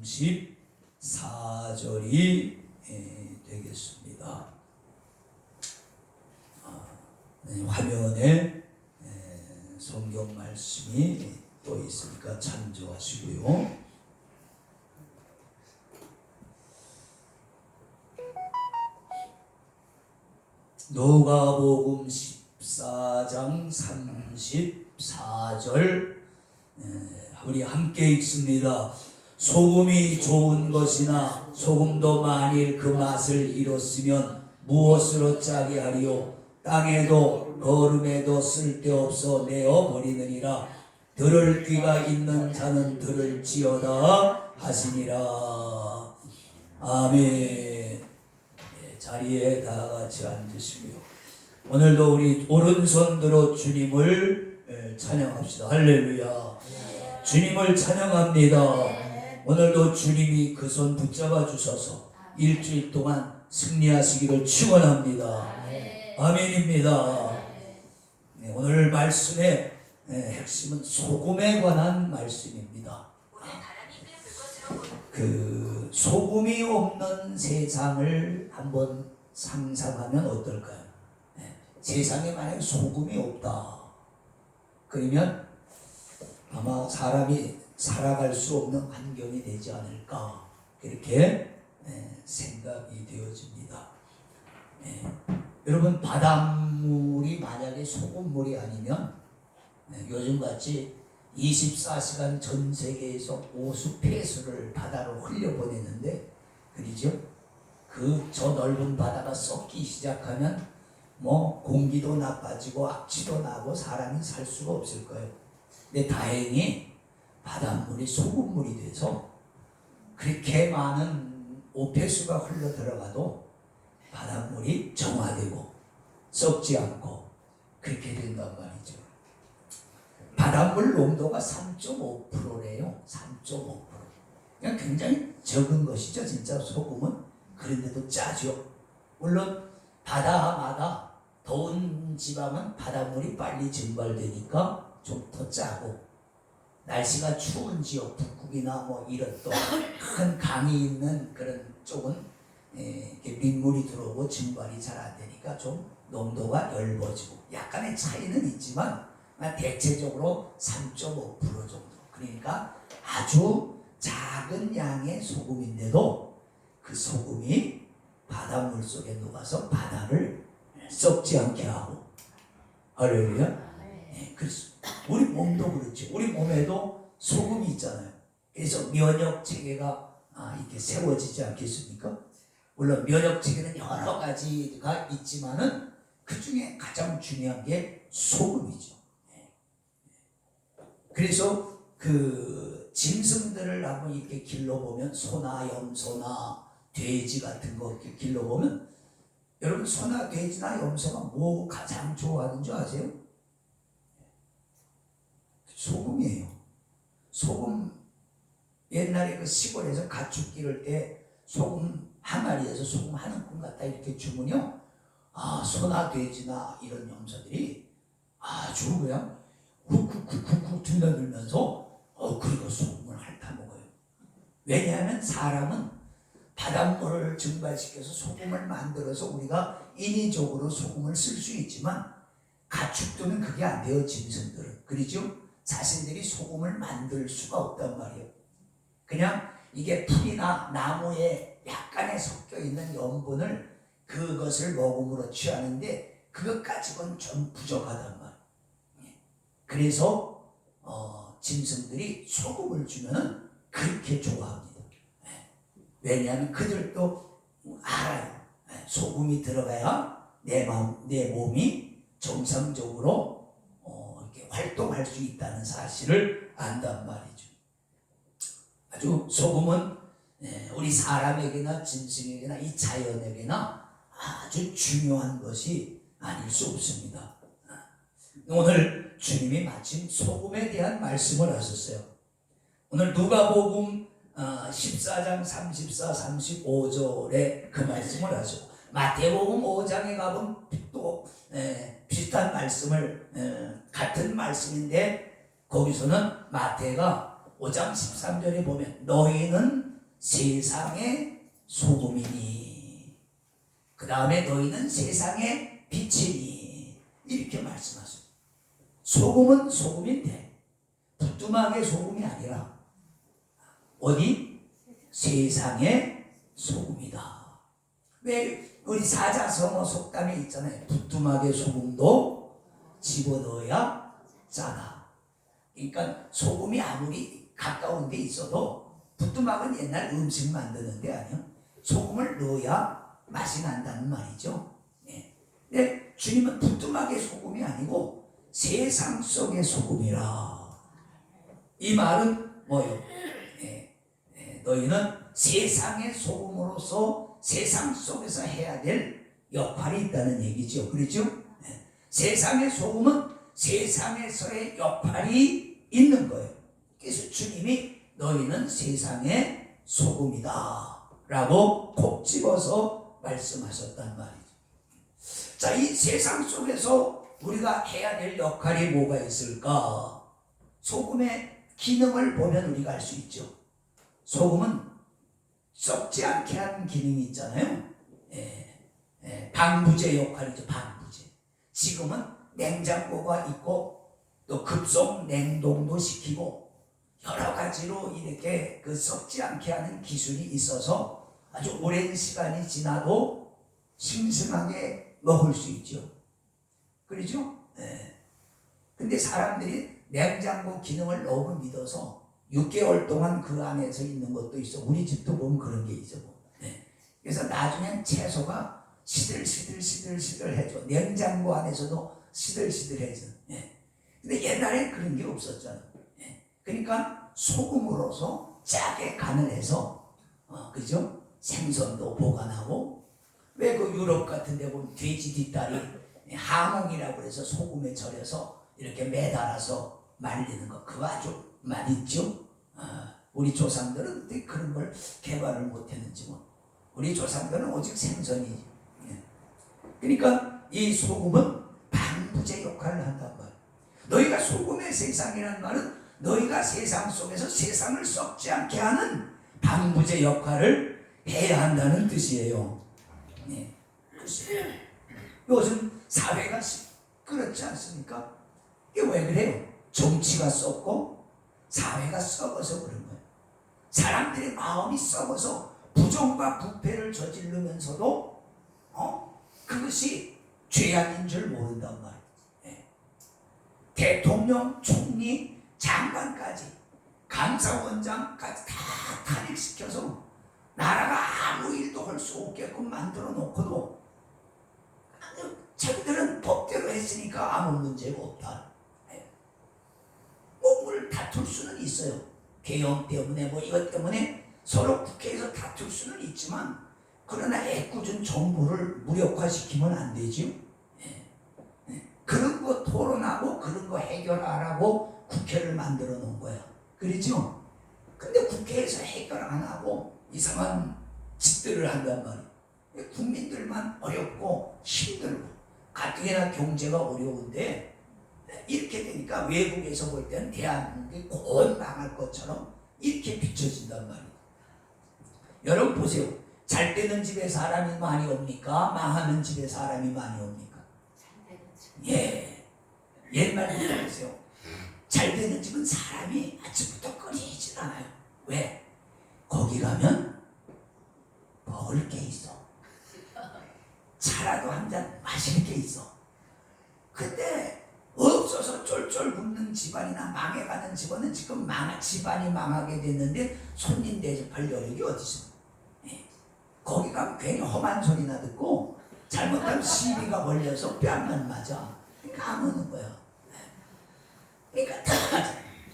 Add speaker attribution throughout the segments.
Speaker 1: 34절이 되겠습니다. 화면에 성경 말씀이 또 있으니까 참조하시고요. 누가복음 14장 34절 우리 함께 읽습니다. 소금이 좋은 것이나 소금도 만일 그 맛을 잃었으면 무엇으로 짜게 하리요? 땅에도 거름에도 쓸데없어 내어 버리느니라. 들을 귀가 있는 자는 들을지어다 하시니라. 아멘. 자리에 다 같이 앉으시고요. 오늘도 우리 오른손 들어 주님을 찬양합시다. 할렐루야. 주님을 찬양합니다. 오늘도 주님이 그 손 붙잡아 주셔서 일주일 동안 승리하시기를 축원합니다. 아멘입니다. 오늘 말씀의 핵심은 소금에 관한 말씀입니다. 그 소금이 없는 세상을 한번 상상하면 어떨까요? 세상에 만약에 소금이 없다 그러면 아마 사람이 살아갈 수 없는 환경이 되지 않을까 그렇게 생각이 되어집니다. 여러분 바닷물이 만약에 소금물이 아니면 요즘같이 24시간 전 세계에서 오수 폐수를 바다로 흘려보내는데 그러죠? 그 저 넓은 바다가 썩기 시작하면 뭐 공기도 나빠지고 악취도 나고 사람이 살 수가 없을 거예요. 근데 다행히 바닷물이 소금물이 돼서 그렇게 많은 오폐수가 흘러 들어가도 바닷물이 정화되고 썩지 않고 그렇게 된단 말이죠. 바닷물 농도가 3.5%래요. 3.5%. 그냥 굉장히 적은 것이죠. 진짜 소금은. 그런데도 짜죠. 물론 바다마다 더운 지방은 바닷물이 빨리 증발되니까 좀 더 짜고 날씨가 추운 지역 북극이나 뭐 이런 또 큰 강이 있는 그런 쪽은 민물이 들어오고 증발이 잘 안 되니까 좀 농도가 엷어지고 약간의 차이는 있지만 대체적으로 3.5% 정도. 그러니까 아주 작은 양의 소금인데도 그 소금이 바닷물 속에 녹아서 바다를 썩지 않게 하고. 할렐루야. 우리 몸도 그렇죠. 우리 몸에도 소금이 있잖아요. 그래서 면역 체계가 이렇게 세워지지 않겠습니까? 물론 면역 체계는 여러 가지가 있지만은 그 중에 가장 중요한 게 소금이죠. 그래서 그 짐승들을 한번 이렇게 길러보면 소나 염소나 돼지 같은 거 이렇게 길러보면 여러분 소나 돼지나 염소가 뭐 가장 좋아하는 줄 아세요? 소금이에요. 소금. 옛날에 그 시골에서 가축 기를 때 소금 항아리에서 소금 한 움큼 갖다 이렇게 주면요, 소나 돼지나 이런 염소들이 아주 그냥 쿡쿡쿡쿡 들려들면서 그리고 소금을 핥아 먹어요. 왜냐하면 사람은 바닷물을 증발시켜서 소금을 만들어서 우리가 인위적으로 소금을 쓸 수 있지만 가축들은 그게 안 돼요. 짐승들은. 그렇죠? 자신들이 소금을 만들 수가 없단 말이에요. 그냥 이게 풀이나 나무에 약간의 섞여 있는 염분을 그것을 먹음으로 취하는데 그것 가지고는 좀 부족하단 말이에요. 그래서 짐승들이 소금을 주면은 그렇게 좋아합니다. 왜냐하면 그들도 알아요. 소금이 들어가야 내 몸이 정상적으로 이렇게 활동할 수 있다는 사실을 안단 말이죠. 아주 소금은 우리 사람에게나 짐승에게나 이 자연에게나 아주 중요한 것이 아닐 수 없습니다. 오늘 주님이 마침 소금에 대한 말씀을 하셨어요. 오늘 누가복음 14장 34, 35절에 그 말씀을 하시고 마태복음 5장에 가면 또 비슷한 말씀을 같은 말씀인데 거기서는 마태가 5장 13절에 보면 너희는 세상의 소금이니 그 다음에 너희는 세상의 빛이니 이렇게 말씀하세요. 소금은 소금인데 부뚜막의 소금이 아니라 어디? 세상의 소금이다. 왜 우리 사자성어 속담에 있잖아요. 부뚜막의 소금도 집어넣어야 짜다. 그러니까 소금이 아무리 가까운 데 있어도 부뚜막은 옛날 음식 만드는 데 아니야. 소금을 넣어야 맛이 난다는 말이죠. 근데 주님은 부뚜막의 소금이 아니고 세상 속의 소금이라. 이 말은 뭐요? 너희는 세상의 소금으로서 세상 속에서 해야 될 역할이 있다는 얘기죠. 그렇죠? 세상의 소금은 세상에서의 역할이 있는 거예요. 그래서 주님이 너희는 세상의 소금이다 라고 콕 집어서 말씀하셨단 말이죠. 자, 이 세상 속에서 우리가 해야 될 역할이 뭐가 있을까? 소금의 기능을 보면 우리가 알 수 있죠. 소금은 썩지 않게 하는 기능이 있잖아요. 방부제 역할이죠. 방부제. 지금은 냉장고가 있고 또 급속 냉동도 시키고 여러 가지로 이렇게 그 썩지 않게 하는 기술이 있어서 아주 오랜 시간이 지나도 싱싱하게 먹을 수 있죠. 그렇죠? 근데 사람들이 냉장고 기능을 너무 믿어서 6개월 동안 그 안에서 있는 것도 있어. 우리 집도 보면 그런 게 있어. 그래서 나중엔 채소가 시들시들해져. 냉장고 안에서도 시들시들해져. 근데 옛날엔 그런 게 없었잖아. 그러니까 소금으로서 짜게 간을 해서 그죠? 생선도 보관하고. 왜 그 유럽 같은 데 보면 돼지 뒷다리 하몽이라고 해서 소금에 절여서 이렇게 매달아서 말리는 거, 그거 아주 맛있죠. 우리 조상들은 어떻게 그런 걸 개발을 못했는지 뭐. 우리 조상들은 오직 생선이지. 그러니까 이 소금은 방부제 역할을 한단 말이야. 너희가 소금의 세상이라는 말은 너희가 세상 속에서 세상을 썩지 않게 하는 방부제 역할을 해야 한다는 뜻이에요. 요즘 사회가 그렇지 않습니까? 이게 왜 그래요? 정치가 썩고 사회가 썩어서 그런 거예요. 사람들의 마음이 썩어서 부정과 부패를 저지르면서도 그것이 죄악인 줄 모른단 말이에요. 대통령, 총리, 장관까지 감사원장까지 다 탄핵시켜서 나라가 아무 일도 할 수 없게끔 만들어 놓고도 자기들은 법대로 했으니까 아무 문제가 없다. 뭘 다툴 수는 있어요. 개헌 때문에 뭐 이것 때문에 서로 국회에서 다툴 수는 있지만 그러나 애꿎은 정부를 무력화시키면 안 되죠. 그런 거 토론하고 그런 거 해결하라고 국회를 만들어 놓은 거야. 그렇죠? 근데 국회에서 해결 안 하고 이상한 짓들을 한단 말이야. 국민들만 어렵고 힘들고 가뜩이나 경제가 어려운데 이렇게 되니까 외국에서 볼 때는 대한민국이 곧 망할 것처럼 이렇게 비춰진단 말이에요. 여러분 보세요. 잘 되는 집에 사람이 많이 옵니까? 망하는 집에 사람이 많이 옵니까? 옛말부터 보세요. 잘 되는 집은 사람이 아침부터 끊이질 않아요. 왜? 거기 가면 먹을 게 있어. 차라도 한 잔 마실 게 있어. 근데 없어서 쫄쫄 굶는 집안이나 망해가는 집안은 지금 집안이 망하게 됐는데 손님 대접할 여력이 어디 있어? 거기 가면 괜히 험한 소리나 듣고 잘못하면 시비가 걸려서 뺨만 맞아. 그러니까 안 오는 거야. 그러니까 다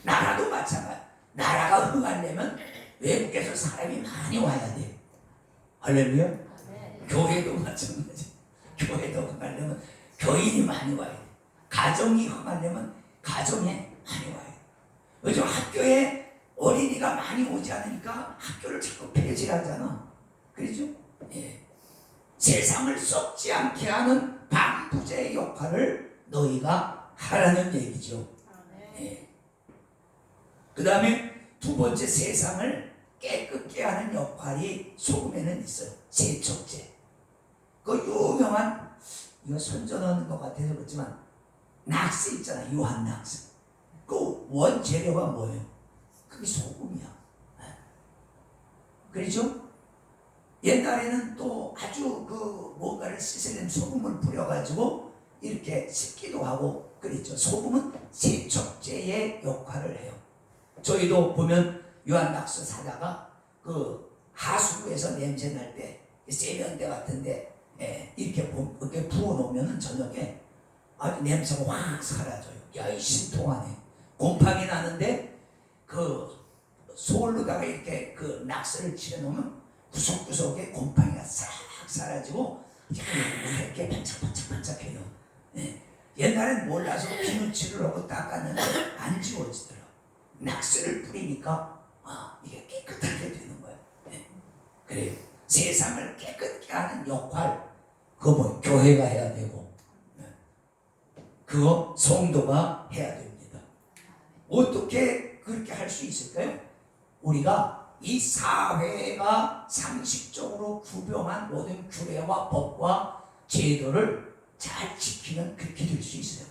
Speaker 1: 나라도 마찬가지. 나라가 흥하려면 외국에서 사람이 많이 와야 돼. 할렐루야. 교회도 마찬가지. 교회도 흥하려면 교인이 많이 와야 돼. 가정이 흥하려면 가정에 많이 와야 돼. 요즘 학교에 어린이가 많이 오지 않으니까 학교를 자꾸 폐지하잖아. 그렇죠? 세상을 썩지 않게 하는 방부제의 역할을 너희가 하라는 얘기죠. 그 다음에 두 번째, 세상을 깨끗게 하는 역할이 소금에는 있어요. 세척제. 그 유명한, 이거 선전하는 것 같아서 그렇지만 낙스 있잖아요. 유한낙스. 그 원재료가 뭐예요? 그게 소금이야. 그렇죠? 옛날에는 또 아주 그 뭔가를 씻어낸 소금을 뿌려가지고 이렇게 씻기도 하고 그랬죠. 소금은 세척제의 역할을 해요. 저희도 보면 유한낙스 사다가 그 하수구에서 냄새 날 때 세면대 같은데 이렇게 부어놓으면 저녁에 아주 냄새가 확 사라져요. 야, 이 신통하네. 곰팡이 나는데 그 솔로다가 이렇게 그 낙서를 칠해놓으면 구석구석에 곰팡이가 싹 사라지고 이렇게 반짝반짝반짝해요. 옛날엔 몰라서 비누칠을 하고 닦았는데 안 지워지더라고. 낙서를 뿌리니까 이게 깨끗하게 되는 거예요. 그래요. 세상을 깨끗게 하는 역할, 그거 뭐 교회가 해야 되고 그거 성도가 해야 됩니다. 어떻게 그렇게 할 수 있을까요? 우리가 이 사회가 상식적으로 구별한 모든 규례와 법과 제도를 잘 지키면 그렇게 될 수 있어요.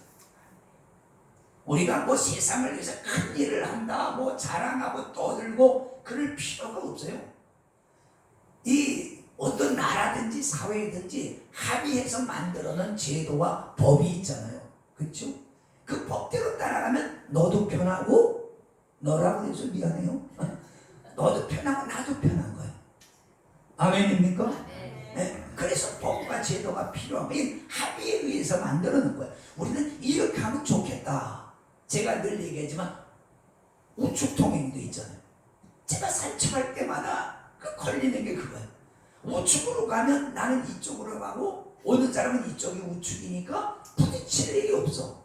Speaker 1: 우리가 뭐 세상을 위해서 큰 일을 한다, 뭐 자랑하고 떠들고 그럴 필요가 없어요. 이 어떤 나라든지 사회든지 합의해서 만들어놓은 제도와 법이 있잖아요. 그렇죠? 그 법대로 따라가면 너도 편하고, 너라고 해서 미안해요. 너도 편하고 나도 편한 거예요. 아멘입니까? 네. 그래서 법과 제도가 필요하고 합의에 의해서 만들어 놓은 거예요. 우리는 이렇게 하면 좋겠다. 제가 늘 얘기하지만 우측통행도 있잖아요. 제가 산책할 때마다 걸리는 게 그거예요. 우측으로 가면 나는 이쪽으로 가고 오는 사람은 이쪽이 우측이니까 부딪힐 일이 없어.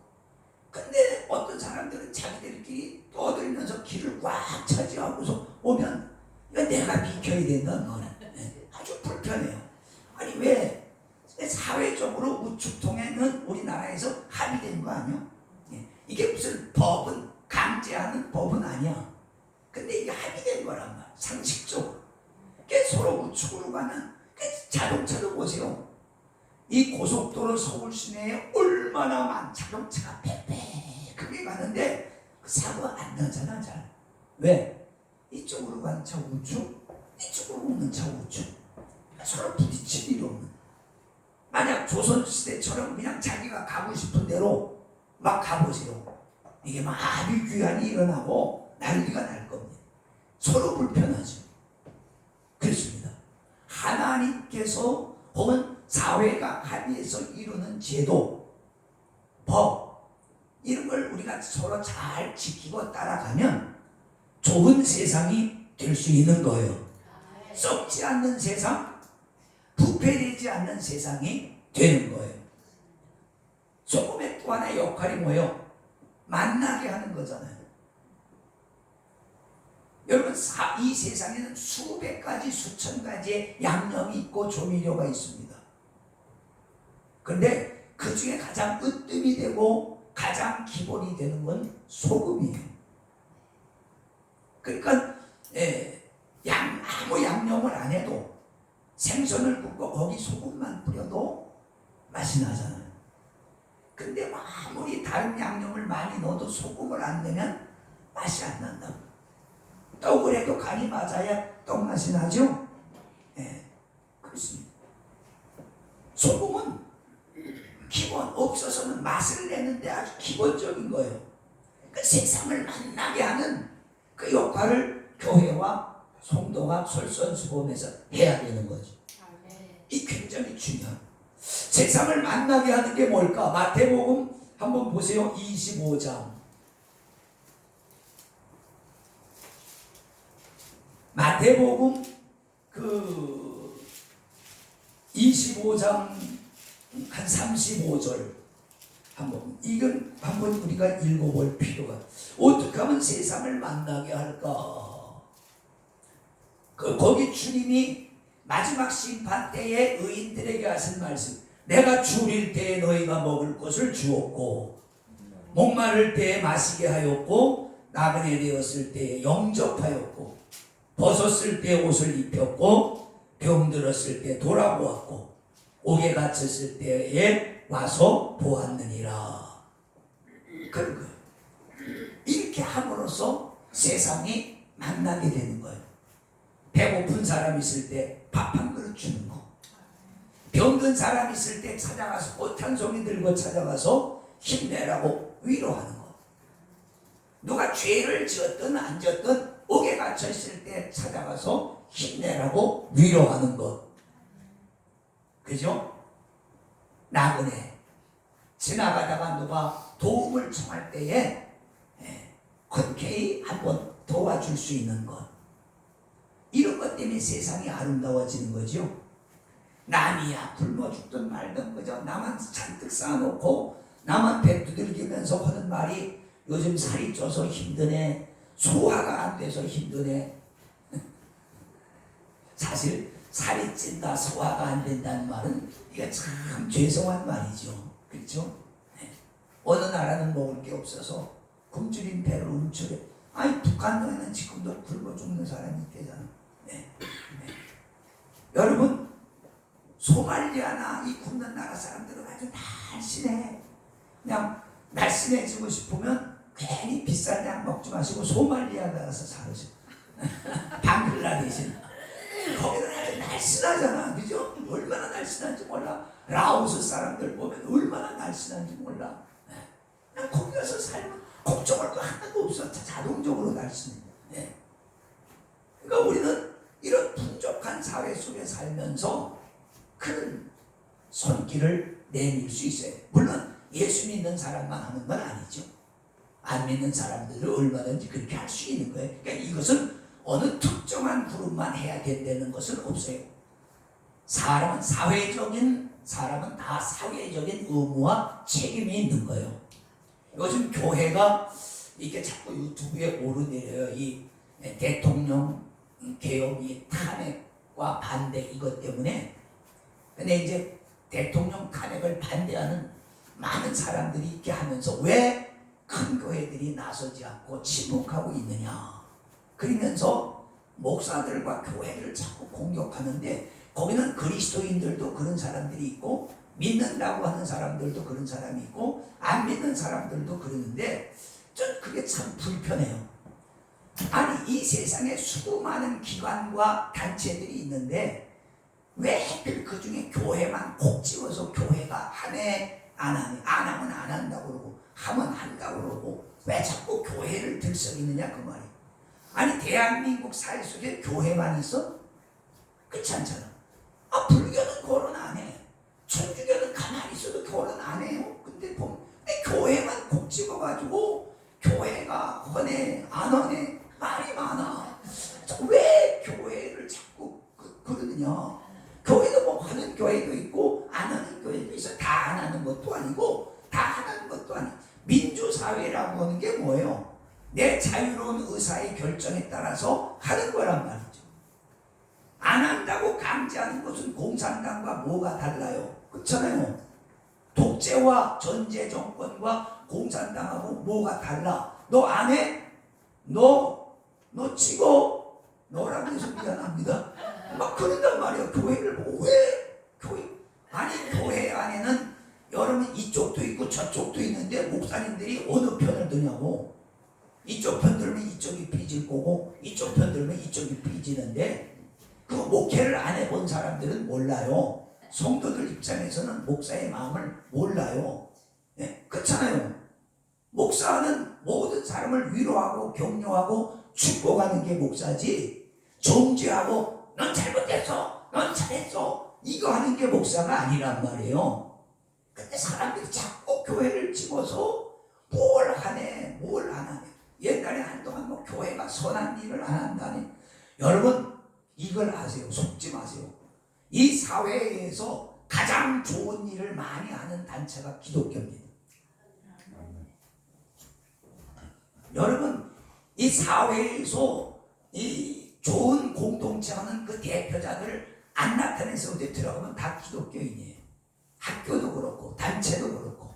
Speaker 1: 근데 어떤 사람들은 자기들끼리 떠들면서 길을 꽉 차지하고서 오면 이거 내가 비켜야 된다는 거는 아주 불편해요. 아니 왜 사회적으로 우측통행은 우리나라에서 합의된 거 아니야? 이게 무슨 법은 강제하는 법은 아니야. 근데 이게 합의된 거란 말이야. 상식적으로. 서로 우측으로 가는 자동차도 보세요. 이 고속도로 서울 시내에 얼마나 많은 자동차가 빽빽하게 가는데 그 사고 안 나잖아. 잘. 왜? 이쪽으로 가는 차 우측, 이쪽으로 오는 차 우측. 서로 부딪힐 일이 없는. 만약 조선시대처럼 그냥 자기가 가고 싶은 대로 막 가보세요. 이게 막 아비규환이 일어나고 난리가 날 겁니다. 서로 불편하죠. 그렇습니다. 하나님께서 혹은 사회가 합의해서 이루는 제도, 법 이런 걸 우리가 서로 잘 지키고 따라가면 좋은 세상이 될 수 있는 거예요. 썩지 않는 세상, 부패되지 않는 세상이 되는 거예요. 소금의 또 하나의 역할이 뭐예요? 만나게 하는 거잖아요. 여러분 이 세상에는 수백 가지 수천 가지의 양념이 있고 조미료가 있습니다. 그런데 그 중에 가장 으뜸이 되고 가장 기본이 되는 건 소금이에요. 그러니까 아무 양념을 안 해도 생선을 굽고 거기 소금만 뿌려도 맛이 나잖아요. 근데 아무리 다른 양념을 많이 넣어도 소금을 안 넣으면 맛이 안 난다고. 떡을 해도 간이 맞아야 떡맛이 나죠? 그렇습니다. 소금은 기본 없어서는 맛을 내는데 아주 기본적인 거예요. 그 세상을 만나게 하는 그 역할을 교회와 성도가 솔선수범해서 해야 되는 거죠. 이 굉장히 중요한. 세상을 만나게 하는 게 뭘까? 마태복음 한번 보세요. 25장. 마태복음 25장 한 35절 이건 한번 우리가 읽어볼 필요가. 어떻게 하면 세상을 만나게 할까? 거기 주님이 마지막 심판 때에 의인들에게 하신 말씀. 내가 줄일 때에 너희가 먹을 것을 주었고 목마를 때에 마시게 하였고 나그네 되었을 때에 영접하였고 벗었을 때 옷을 입혔고 병들었을 때 돌아보았고 옥에 갇혔을 때에 와서 보았느니라. 그런 거예요. 이렇게 함으로써 세상이 만나게 되는 거예요. 배고픈 사람 있을 때 밥 한 그릇 주는 거, 병든 사람 있을 때 찾아가서 꽃 한 송이 들고 찾아가서 힘내라고 위로하는 거, 누가 죄를 지었든 안 지었든 옥에 갇혀 있을 때 찾아가서 힘내라고 위로하는 것, 그죠? 나그네 지나가다가 누가 도움을 청할 때에 흔쾌히 한번 도와줄 수 있는 것, 이런 것 때문에 세상이 아름다워지는 거죠. 남이야 굶어 죽든 말든 그저 나만 잔뜩 쌓아놓고 나만 배 두들기면서 하는 말이 요즘 살이 쪄서 힘드네, 소화가 안 돼서 힘드네. 사실 살이 찐다, 소화가 안 된다는 말은 이게 참 죄송한 말이죠. 그렇죠? 어느 나라는 먹을 게 없어서 굶주린 배를 움츠려. 아니 북한에는 지금도 굶어 죽는 사람이 있대잖아. 여러분, 소말리아나 이 굶는 나라 사람들은 아주 날씬해. 그냥 날씬해지고 싶으면 괜히 비싼 약 먹지 마시고 소말리아 가서 살으세요. 방글라데시 거기는 아주 날씬하잖아, 그죠? 얼마나 날씬한지 몰라. 라오스 사람들 보면 얼마나 날씬한지 몰라. 그냥 거기 가서 살면 걱정할 거 하나도 없어. 자동적으로 날씬해. 그러니까 우리는 이런 풍족한 사회 속에 살면서 큰 손길을 내밀 수 있어요. 물론 예수 믿는 사람만 하는 건 아니죠. 안 믿는 사람들은 얼마든지 그렇게 할 수 있는 거예요. 그러니까 이것은 어느 특정한 그룹만 해야 된다는 것은 없어요. 사람은 다 사회적인 의무와 책임이 있는 거예요. 요즘 교회가 이렇게 자꾸 유튜브에 오르내려요. 이 대통령 개혁이 탄핵과 반대 이것 때문에. 근데 이제 대통령 탄핵을 반대하는 많은 사람들이 있게 하면서 왜 큰 교회들이 나서지 않고 침묵하고 있느냐. 그러면서 목사들과 교회를 자꾸 공격하는데 거기는 그리스도인들도 그런 사람들이 있고 믿는다고 하는 사람들도 그런 사람이 있고 안 믿는 사람들도 그러는데 전 그게 참 불편해요. 아니 이 세상에 수많은 기관과 단체들이 있는데 왜 하필 그 중에 교회만 콕 집어서 교회가 하면 안 한다고 그러고 하면 한다고 그러고 왜 자꾸 교회를 들썩이느냐 그 말이에요. 아니 대한민국 사회 속에 교회만 있어? 그렇지 않잖아. 불교는 결혼 안 해. 천주교는 가만히 있어도 결혼 안 해요. 근데 보면 교회만 콕 집어가지고 교회가 헌해 안 헌해 말이 많아. 왜 교회를 자꾸 그러느냐. 교회도 뭐 하는 교회도 있고 안 하는 교회도 있어. 다 안 하는 것도 아니고 다 하는 것도 아니고. 민주사회라고 하는 게 뭐예요? 내 자유로운 의사의 결정에 따라서 하는 거란 말이죠. 안 한다고 강제하는 것은 공산당과 뭐가 달라요? 그렇잖아요. 독재와 전제 정권과 공산당하고 뭐가 달라? 너 안 해? 너 치고 너라고 해서 미안합니다. 막 그런단 말이에요. 교회를 보고 왜? 아니 교회 안에는 여러분 이쪽도 있고 저쪽도 있는데 목사님들이 어느 편을 드냐고. 이쪽 편 들면 이쪽이 삐질 거고 이쪽 편 들면 이쪽이 삐지는데 그 목회를 안 해본 사람들은 몰라요. 성도들 입장에서는 목사의 마음을 몰라요. 그렇잖아요. 목사는 모든 사람을 위로하고 격려하고 축복하는 게 목사지, 정죄하고 넌 잘못했어, 넌 잘했어 이거 하는 게 목사가 아니란 말이에요. 근데 사람들이 자꾸 교회를 집어서 뭘 하네 뭘 안 하네. 옛날에 한동안 뭐 교회가 선한 일을 안 한다니. 여러분 이걸 아세요? 속지 마세요. 이 사회에서 가장 좋은 일을 많이 하는 단체가 기독교입니다. 여러분 이 사회에서 이 좋은 공동체 하는 그 대표자들을 안 나타내서 어디 들어가면 다 기독교인이에요. 학교도 그렇고 단체도 그렇고.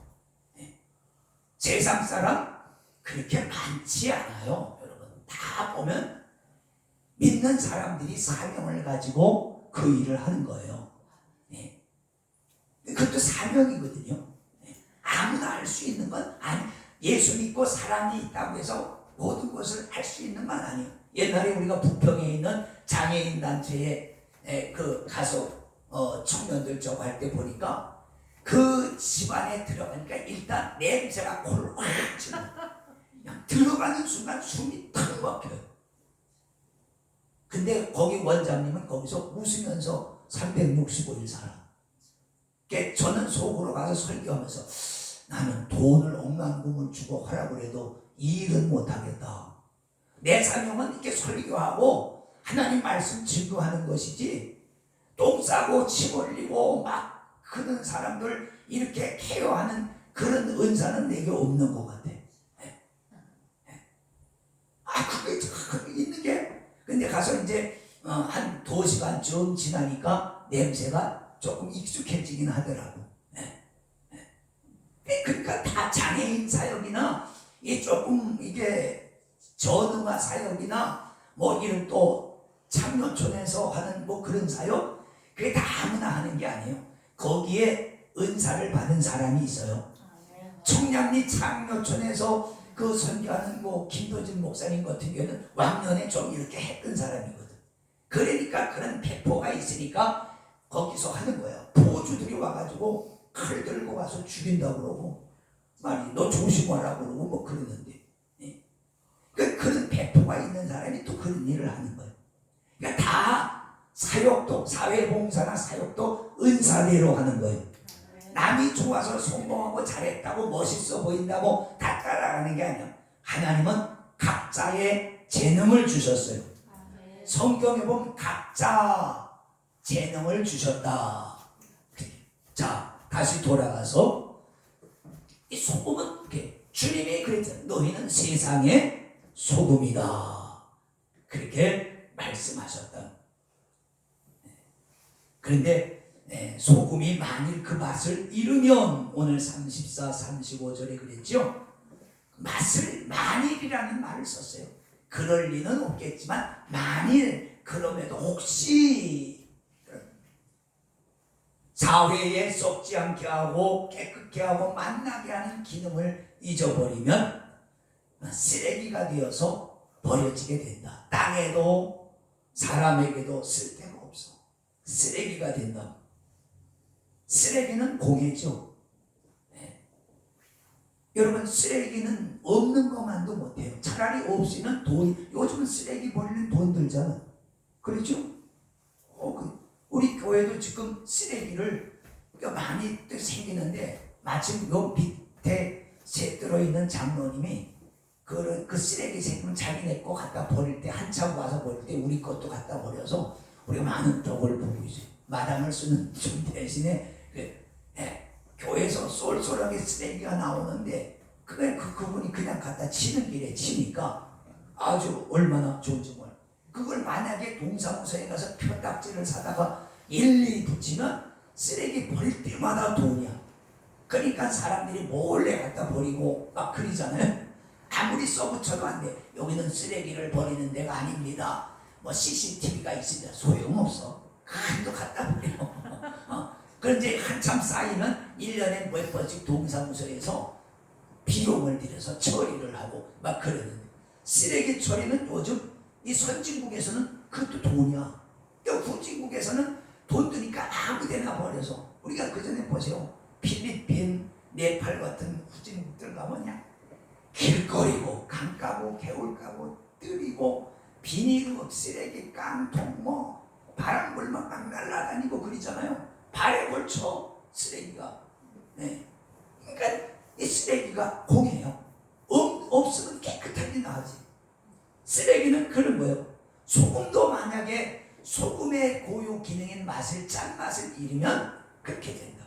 Speaker 1: 세상 사람 그렇게 많지 않아요. 여러분 다 보면 믿는 사람들이 사명을 가지고 그 일을 하는 거예요. 네. 그것도 사명이거든요. 네. 아무나 할 수 있는 건 아니. 예수 믿고 사람이 있다고 해서 모든 것을 할 수 있는 건 아니에요. 옛날에 우리가 부평에 있는 장애인 단체에 가서 청년들 저거 할 때 보니까 그 집안에 들어가니까 일단 냄새가 코를 확 찌는, 그냥 들어가는 순간 숨이 탁 막혀요. 근데 거기 원장님은 거기서 웃으면서 365일 살아. 저는 속으로 가서 설교하면서 나는 돈을 억만금을 주고 하라고 해도 이 일은 못하겠다. 내 사명은 이렇게 설교하고 하나님 말씀 증거하는 것이지, 똥 싸고 침 흘리고 막 그런 사람들 이렇게 케어하는 그런 은사는 내게 없는 것 같아. 그게 있는 게. 근데 가서 이제 한 2시간쯤 지나니까 냄새가 조금 익숙해지긴 하더라고. 그러니까 다 장애인 사역이나 조금 이게 전응아 사역이나 뭐 이런 또 창녀촌에서 하는 뭐 그런 사역, 그게 다 아무나 하는 게 아니에요. 거기에 은사를 받은 사람이 있어요. 청량리 창녀촌에서 그 선교하는 뭐 김도진 목사님 같은 경우는 왕년에 좀 이렇게 했던 사람이거든. 그러니까 그런 배포가 있으니까 거기서 하는 거야. 포주들이 와가지고 칼 들고 와서 죽인다고 그러고 말이 너 조심하라고 그러고 뭐 그러는데, 그런 배포가 있는 사람이 또 그런 일을 하는 거예요. 그러니까 다 사역도, 사회봉사나 사역도 은사대로 하는 거예요. 남이 좋아서 성공하고 잘했다고 멋있어 보인다고 다 따라가는 게 아니야. 하나님은 각자의 재능을 주셨어요. 성경에 보면 각자 재능을 주셨다. 자, 다시 돌아가서 이 소금은 주님이 그랬잖아요. 너희는 세상의 소금이다. 그렇게 말씀하셨다. 그런데 소금이 만일 그 맛을 잃으면, 오늘 34, 35절에 그랬죠. 맛을, 만일이라는 말을 썼어요. 그럴 리는 없겠지만 만일, 그럼에도 혹시 사회에 썩지 않게 하고 깨끗게 하고 만나게 하는 기능을 잊어버리면 쓰레기가 되어서 버려지게 된다. 땅에도 사람에게도 쓸데가 없어. 쓰레기가 된다. 쓰레기는 공해죠. 여러분, 쓰레기는 없는 것만도 못해요. 차라리 없이는 돈, 요즘은 쓰레기 버리는 돈 들잖아. 그렇죠? 우리 교회도 지금 쓰레기를 많이 생기는데, 마침 요 밑에 들어있는 장로님이 그 쓰레기 생기면 자기네 거 갖다 버릴 때, 한참 와서 버릴 때 우리 것도 갖다 버려서 우리가 많은 떡을 보고 있어요. 마당을 쓰는 좀 대신에 교회에서 쏠쏠하게 쓰레기가 나오는데 그분이 그냥 갖다 치는 길에 치니까 아주 얼마나 좋은지 몰라요. 그걸 만약에 동사무소에 가서 표딱지를 사다가 일일이 붙이면 쓰레기 버릴 때마다 돈이야. 그러니까 사람들이 몰래 갖다 버리고 막 그러잖아요. 아무리 써붙여도 안 돼. 여기는 쓰레기를 버리는 데가 아닙니다. 뭐 CCTV가 있으면 소용없어. 한도 갖다 버려. 그런데 한참 쌓이면 1년에 몇 번씩 동사무소에서 비용을 들여서 처리를 하고 막 그러는데, 쓰레기 처리는 요즘 이 선진국에서는 그것도 돈이야. 또 후진국에서는 돈 드니까 아무데나 버려서, 우리가 그전에 보세요. 필리핀, 네팔 같은 후진국들 가면 그냥 길거리고 강가고 개울가고 뜰이고 비닐로 쓰레기 깡통 뭐 바람불만 막 날아다니고 그러잖아요. 발에 걸쳐 쓰레기가. 그러니까 이 쓰레기가 공해요. 없으면 깨끗하게 나지. 쓰레기는 그런 거예요. 소금도 만약에 소금의 고유 기능인 맛을, 짠맛을 잃으면 그렇게 된다.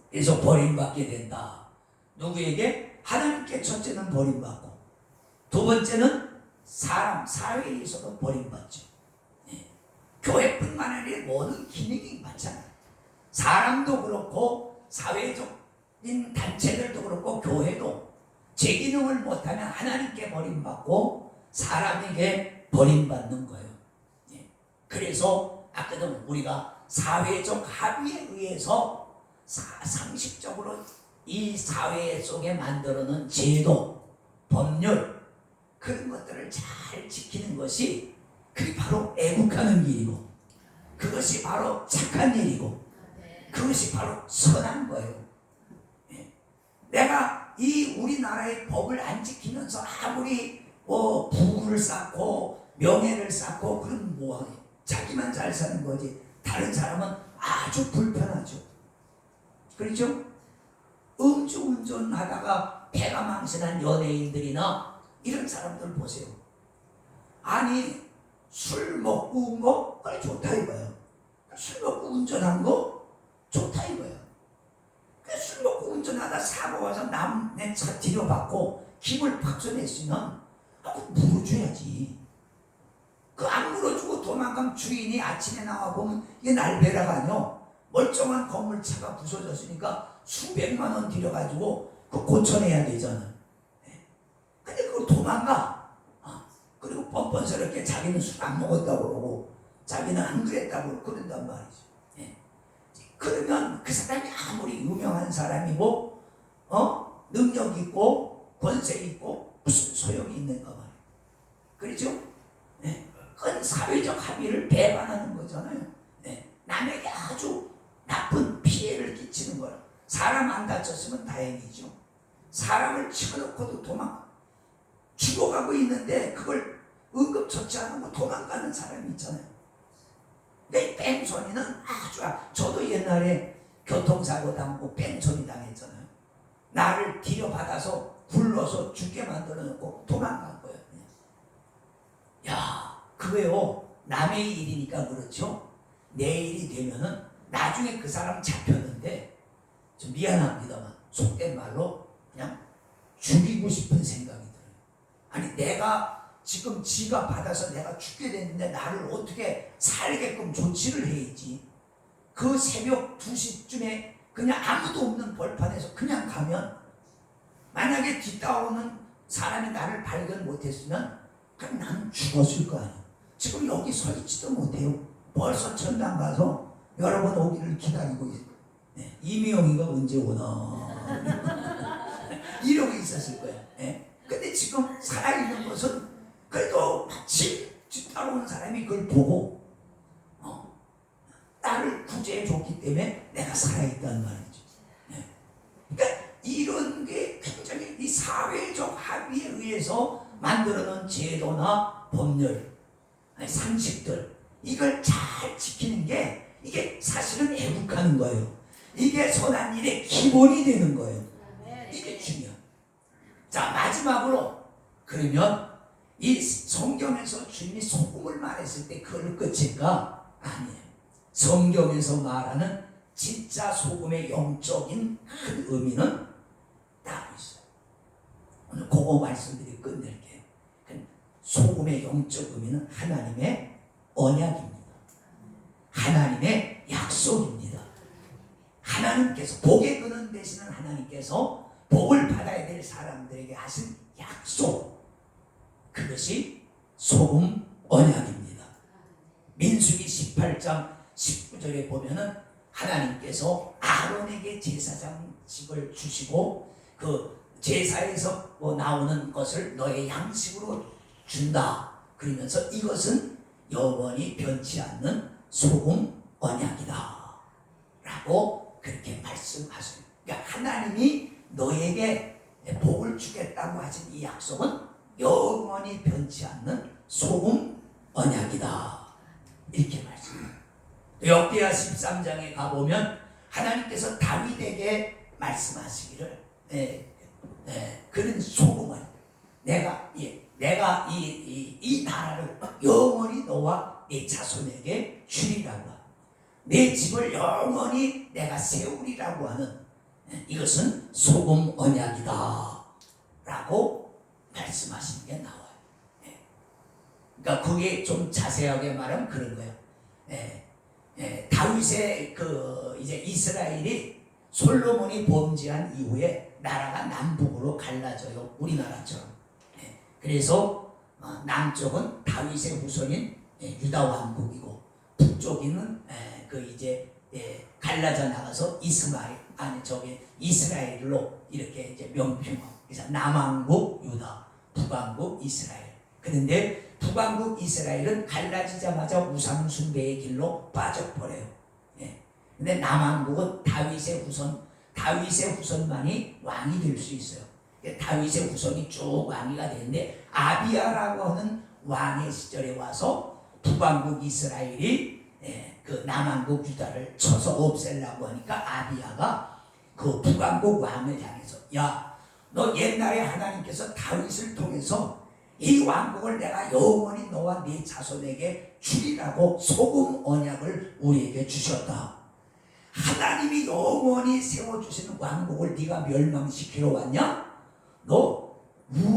Speaker 1: 그래서 버림받게 된다. 누구에게? 하나님께. 첫째는 버림받고, 두 번째는 사회에서도 버림받죠. 교회뿐만 아니라 모든 기능이 많잖아요. 사람도 그렇고 사회적인 단체들도 그렇고 교회도 제 기능을 못하면 하나님께 버림받고 사람에게 버림받는 거예요. 그래서 아까도 우리가 사회적 합의에 의해서 상식적으로 이 사회 속에 만들어놓은 제도, 법률 그런 것들을 잘 지키는 것이 그게 바로 애국하는 길이고 그것이 바로 착한 일이고 그것이 바로 선한 거예요. 내가 이 우리나라의 법을 안 지키면서 아무리 부를 쌓고 명예를 쌓고 그럼 뭐하니? 자기만 잘 사는 거지 다른 사람은 아주 불편하죠. 그렇죠? 음주운전 하다가 배가 망신한 연예인들이나 이런 사람들 보세요. 아니 술 먹고 온 거 그래 좋다 이거예요. 술 먹고 운전한 거 좋다 이거예요. 술 먹고 운전하다 사고 와서 남의 차 들여받고 기물 박살냈으면 물어줘야지. 그 안 물어주고 도망가면 주인이 아침에 나와보면 이게 날벼락 아니요. 멀쩡한 건물차가 부서졌으니까 수백만 원 들여가지고 그 고쳐내야 되잖아요. 근데 그걸 도망가. 그리고 뻔뻔스럽게 자기는 술 안 먹었다고 그러고 자기는 안 그랬다고 그런단 말이죠. 그러면 그 사람이 아무리 유명한 사람이고 능력 있고 권세 있고 무슨 소용이 있는가 말이에요. 그렇죠? 그건 사회적 합의를 배반하는 거잖아요. 남에게 아주 나쁜 피해를 끼치는 거예요. 사람 안 다쳤으면 다행이죠. 사람을 치워놓고도 죽어가고 있는데 그걸 응급처치 안 하고 도망가는 사람이 있잖아요. 근데 뺑소니는 아주 저도 옛날에 교통사고 당하고 뺑소니 당했잖아요. 나를 들여받아서 불러서 죽게 만들어 놓고 도망간 거예요. 야, 그거요 남의 일이니까 그렇죠. 내 일이 되면은 나중에 그 사람 잡혔는데 좀 미안합니다만 속된 말로 그냥 죽이고 싶은 생각이 들어요. 아니 내가 지금 지가 받아서 내가 죽게 됐는데 나를 어떻게 살게끔 조치를 해야지. 그 새벽 2시쯤에 그냥 아무도 없는 벌판에서 그냥 가면 만약에 뒤따오는 사람이 나를 발견 못했으면 그럼 나는 죽었을 거 아니에요. 지금 여기 서 있지도 못해요. 벌써 천당 가서 여러분 오기를 기다리고 있어요. 이미영이가 언제 오나 이러고 있었을 거예요. 근데 지금 살아있는 것은 그래도 마치 뒤따라오는 사람이 그걸 보고 나를 구제해 줬기 때문에 내가 살아있다는 말이죠. 그러니까 이런 게 굉장히 이 사회적 합의에 의해서 만들어놓은 제도나 법률, 상식들 이걸 잘 지키는 게 이게 사실은 애국하는 거예요. 이게 선한 일의 기본이 되는 거예요. 이게 중요해요. 자, 마지막으로 그러면 이 성경에서 주님이 소금을 말했을 때 그걸 끝일까? 아니에요. 성경에서 말하는 진짜 소금의 영적인 큰 의미는 따로 있어요. 오늘 그거 말씀드리고 끝낼게요. 소금의 영적 의미는 하나님의 언약입니다. 하나님의 약속입니다. 하나님께서 복의 근원 되시는 하나님께서 복을 받아야 될 사람들에게 하신 약속, 그것이 소금 언약입니다. 민수기 18장 19절에 보면은 하나님께서 아론에게 제사장직을 주시고 그 제사에서 나오는 것을 너의 양식으로 준다. 그러면서 이것은 영원히 변치 않는 소금 언약이다 라고 그렇게 말씀하십니다. 그러니까 하나님이 너에게 복을 주겠다고 하신 이 약속은 영원히 변치 않는 소금 언약이다 이렇게 말씀합니다. 역대하 13장에 가보면 하나님께서 다윗에게 말씀하시기를 그런 소금 언약, 내가 이 나라를 영원히 너와 네 자손에게 주리라고, 내 집을 영원히 내가 세우리라고 하는 이것은 소금 언약이다 라고 말씀하시는 게 나와요. 그러니까 그게 좀 자세하게 말하면 그런 거예요. 다윗의 이제 이스라엘이 솔로몬이 범죄한 이후에 나라가 남북으로 갈라져요. 우리나라처럼. 그래서 남쪽은 다윗의 후손인 유다 왕국이고 여기는 그 이제 갈라져 나가서 이스라엘로 이렇게 이제 명평하고, 그래서 남왕국 유다, 북왕국 이스라엘. 그런데 북왕국 이스라엘은 갈라지자마자 우상 숭배의 길로 빠져버려요. 근데 남왕국은 다윗의 후손만이 왕이 될 수 있어요. 다윗의 후손이 쭉 왕이가 되는데, 아비야라고 하는 왕의 시절에 와서 북왕국 이스라엘이 그 남왕국 유다를 쳐서 없애려고 하니까 아비야가 그 북왕국 왕을 향해서, 야, 너 옛날에 하나님께서 다윗을 통해서 이 왕국을 내가 영원히 너와 네 자손에게 주리라고 소금 언약을 우리에게 주셨다. 하나님이 영원히 세워주시는 왕국을 네가 멸망시키러 왔냐? 너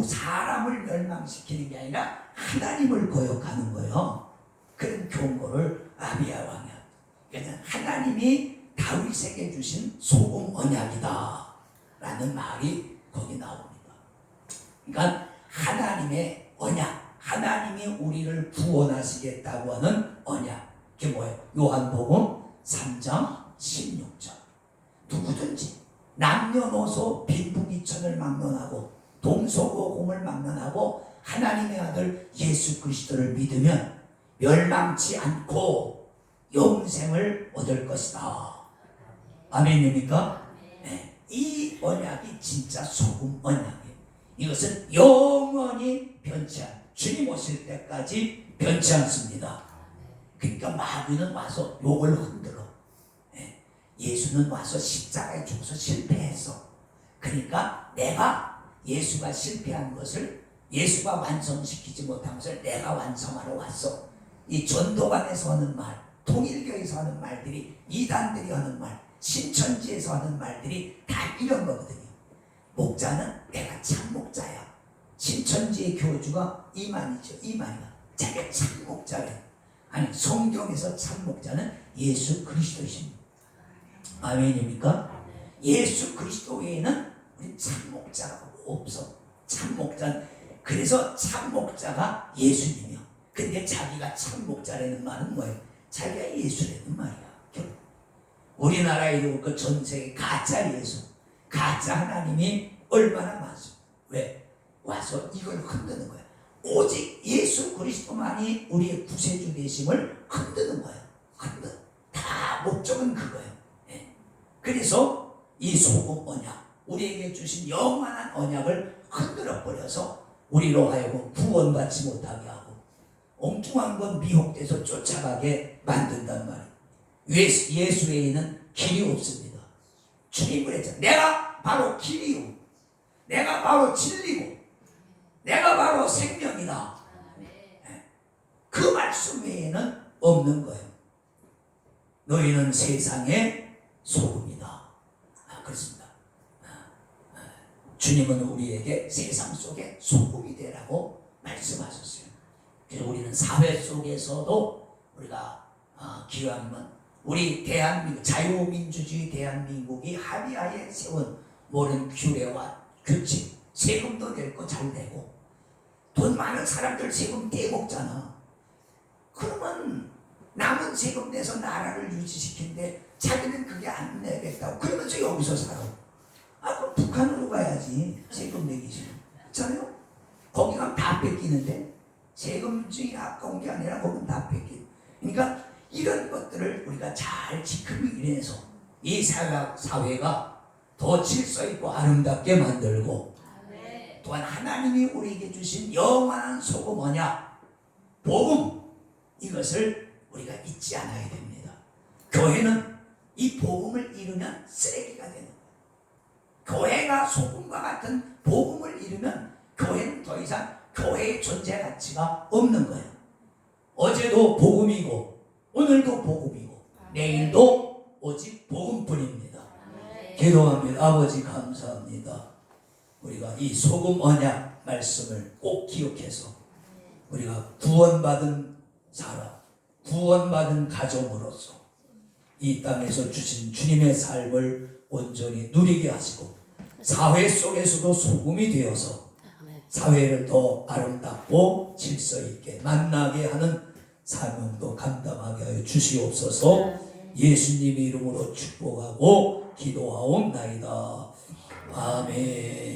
Speaker 1: 사람을 멸망시키는 게 아니라 하나님을 거역하는 거예요. 그런 경고를 아비야 왕이 합니다. 그래서 하나님이 다윗에게 주신 소금 언약이다 라는 말이 거기 나옵니다. 그러니까 하나님의 언약, 하나님이 우리를 구원하시겠다고 하는 언약, 그게 뭐예요? 요한복음 3장 16절. 누구든지 남녀노소 빈부귀천을 막론하고 동서고금을 막론하고 하나님의 아들 예수 그리스도를 믿으면 멸망치 않고 영생을 얻을 것이다. 아멘입니까? 네. 이 언약이 진짜 소금 언약이에요. 이것은 영원히 변치 않아요. 주님 오실 때까지 변치 않습니다. 그러니까 마귀는 와서 욕을 흔들어. 예수는 와서 십자가에 죽어서 실패했어. 그러니까 내가 예수가 실패한 것을, 예수가 완성시키지 못한 것을 내가 완성하러 왔어. 이 전도관에서 하는 말, 통일교에서 하는 말들이, 이단들이 하는 말, 신천지에서 하는 말들이 다 이런 거거든요. 목자는 내가 참 목자야. 신천지의 교주가 이만이죠. 이만이야. 자기가 참 목자래. 아니, 성경에서 참 목자는 예수 그리스도이십니다. 아멘입니까? 예수 그리스도 외에는 우리 참 목자가 없어. 참 목자는, 그래서 참 목자가 예수님이야. 근데 자기가 참 목자라는 말은 뭐예요? 자기가 예수라는 말이야. 우리나라에도 그 전 세계 가짜 예수, 가짜 하나님이 얼마나 많습니까? 왜? 와서 이걸 흔드는 거야. 오직 예수 그리스도만이 우리의 구세주 되심을 흔드는 거야. 다 목적은 그거예요. 그래서 이 소금 언약, 우리에게 주신 영원한 언약을 흔들어 버려서 우리로 하여금 구원받지 못하게 하고 엉뚱한 건 미혹돼서 쫓아가게 만든단 말이에요. 예수 외에는 길이 없습니다. 주님을 했잖아요. 내가 바로 길이요, 내가 바로 진리고, 내가 바로 생명이다. 그 말씀 외에는 없는 거예요. 너희는 세상의 소금이다. 그렇습니다. 주님은 우리에게 세상 속에 소금이 되라고 말씀하셨어요. 그래서 우리는 사회 속에서도 우리가 기왕이면 우리 대한민국, 자유민주주의 대한민국이 합의하에 세운 모든 규례와 규칙, 세금도 낼 거 잘 내고, 돈 많은 사람들 세금 떼먹잖아. 그러면 남은 세금 내서 나라를 유지시키는데 자기는 그게 안 내겠다고 그러면서 여기서 살아. 그럼 북한으로 가야지. 세금 내기 싫어. 그렇잖아요? 거기 가면 다 뺏기는데, 세금증이 아까운 게 아니라 거기는 다 뺏기. 그러니까 이런 것들을 우리가 잘 지키기 위해서 이 사회가 더 질서 있고 아름답게 만들고, 또한 하나님이 우리에게 주신 영원한 소금 언약, 복음, 이것을 우리가 잊지 않아야 됩니다. 교회는 이 복음을 잃으면 쓰레기가 되는 거예요. 교회가 소금과 같은 복음을 잃으면 교회는 더 이상 교회의 존재 가치가 없는 거예요. 어제도 복음이고 오늘도 복음이고 내일도 오직 복음뿐입니다. 기도합니다. 아버지 감사합니다. 우리가 이 소금 언약 말씀을 꼭 기억해서 우리가 구원받은 사람, 구원받은 가정으로서 이 땅에서 주신 주님의 삶을 온전히 누리게 하시고, 사회 속에서도 소금이 되어서 사회를 더 아름답고 질서 있게 만나게 하는 사명도 감당하게 하여 주시옵소서. 예수님의 이름으로 축복하고 기도하옵나이다. 아멘.